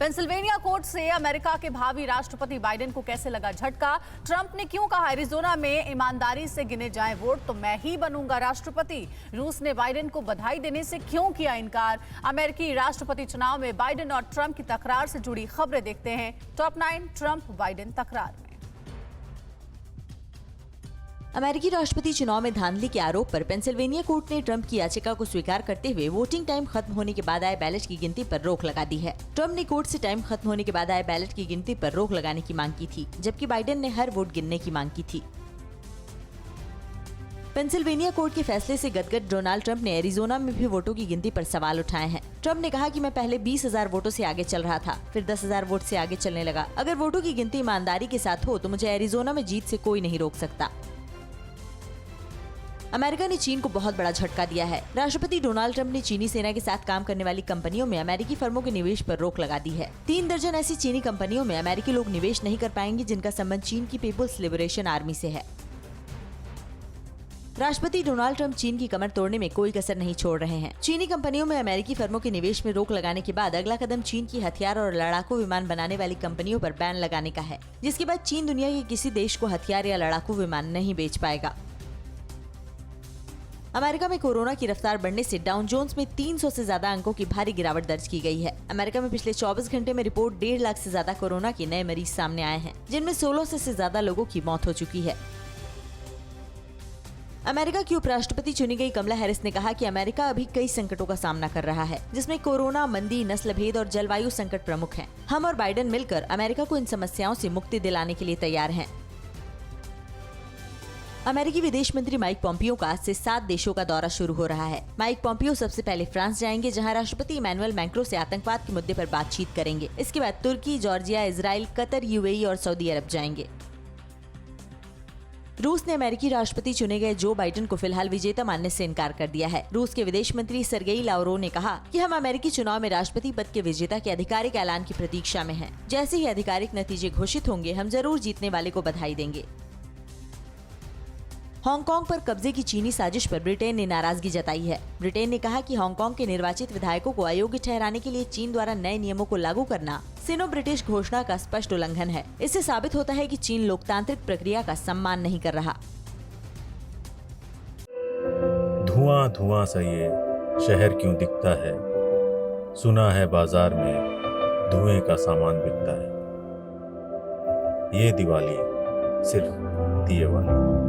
Pennsylvania court से America के भावी राष्ट्रपति बाइडेन को कैसे लगा झटका। ट्रंप ने क्यों कहा एरिजोना में ईमानदारी से गिने जाएं वोट तो मैं ही बनूंगा राष्ट्रपति। रूस ने बाइडेन को बधाई देने से क्यों किया इनकार। अमेरिकी राष्ट्रपति चुनाव में बाइडेन और ट्रंप की तकरार से जुड़ी खबरें देखते हैं टॉप 9 ट्रंप बाइडेन तकरार में। अमेरिकी राष्ट्रपति चुनाव में धांधली के आरोप पर पेंसिल्वेनिया कोर्ट ने ट्रंप की याचिका को स्वीकार करते हुए वोटिंग टाइम खत्म होने के बाद आए बैलेट की गिनती पर रोक लगा दी है। ट्रंप ने कोर्ट से टाइम खत्म होने के बाद आए बैलेट की गिनती पर रोक लगाने की मांग की थी, जबकि बाइडेन ने हर वोट गिनने की मांग की थी। पेंसिल्वेनिया कोर्ट के फैसले से गदगद डोनाल्ड ट्रंप ने एरिजोना में भी वोटों की गिनती पर सवाल उठाए हैं। ट्रंप ने कहा कि मैं पहले 20,000 वोटों से आगे चल रहा था, फिर 10,000 वोट से आगे चलने लगा। अगर वोटों की गिनती ईमानदारी के साथ हो तो मुझे एरिजोना में जीत से कोई नहीं रोक सकता। अमेरिका ने चीन को बहुत बड़ा झटका दिया है। राष्ट्रपति डोनाल्ड ट्रंप ने चीनी सेना के साथ काम करने वाली कंपनियों में अमेरिकी फर्मों के निवेश पर रोक लगा दी है। 3 दर्जन ऐसी चीनी कंपनियों में अमेरिकी लोग निवेश नहीं कर पाएंगे जिनका संबंध चीन की पीपुल्स लिबरेशन आर्मी से है। राष्ट्रपति डोनाल्ड ट्रंप चीन की कमर तोड़ने में कोई कसर नहीं छोड़ रहे हैं। चीनी कंपनियों में अमेरिकी फर्मों के निवेश में रोक लगाने के बाद अगला कदम चीन की हथियार और लड़ाकू विमान बनाने वाली कंपनियों पर बैन लगाने का है, जिसके बाद चीन दुनिया के किसी देश को हथियार या लड़ाकू विमान नहीं बेच पाएगा। अमेरिका में कोरोना की रफ्तार बढ़ने से डाउ जोन्स में 300 से ज्यादा अंकों की भारी गिरावट दर्ज की गई है। अमेरिका में पिछले 24 घंटे में रिपोर्ट 1.5 लाख से ज्यादा कोरोना के नए मरीज सामने आए हैं, जिनमें 1600 से ज्यादा लोगों की मौत हो चुकी है। अमेरिका की उपराष्ट्रपति चुनी गई कमला हैरिस ने कहा कि अमेरिका अभी कई संकटों का सामना कर रहा है, जिसमें कोरोना, मंदी, नस्ल भेद और जलवायु संकट प्रमुख हैं। हम और बाइडेन मिलकर अमेरिका को इन समस्याओं से मुक्ति दिलाने के लिए तैयार हैं। अमेरिकी विदेश मंत्री माइक पॉम्पियो का आज से 7 देशों का दौरा शुरू हो रहा है। माइक पॉम्पियो सबसे पहले फ्रांस जाएंगे, जहां राष्ट्रपति इमैनुअल मैक्रों से आतंकवाद के मुद्दे पर बातचीत करेंगे। इसके बाद तुर्की, जॉर्जिया, इजराइल, कतर, यूएई और सऊदी अरब जाएंगे। रूस ने अमेरिकी राष्ट्रपति चुने गए जो बाइडेन को फिलहाल विजेता मानने से इनकार कर दिया है। रूस के विदेश मंत्री सरगेई लावरोव ने कहा कि हम अमेरिकी चुनाव में राष्ट्रपति पद के विजेता के आधिकारिक ऐलान की प्रतीक्षा में हैं। जैसे ही आधिकारिक नतीजे घोषित होंगे, हम जरूर जीतने वाले को बधाई देंगे। हांगकांग पर कब्जे की चीनी साजिश पर ब्रिटेन ने नाराजगी जताई है। ब्रिटेन ने कहा कि हांगकांग के निर्वाचित विधायकों को अयोग्य ठहराने के लिए चीन द्वारा नए नियमों को लागू करना सिनो ब्रिटिश घोषणा का स्पष्ट उल्लंघन है। इससे साबित होता है कि चीन लोकतांत्रिक प्रक्रिया का सम्मान नहीं कर रहा। धुआं धुआं सा ये शहर क्यों दिखता है, सुना है बाजार में धुएं का सामान बिकता है। ये दिवाली सिर्फ दिए वाली।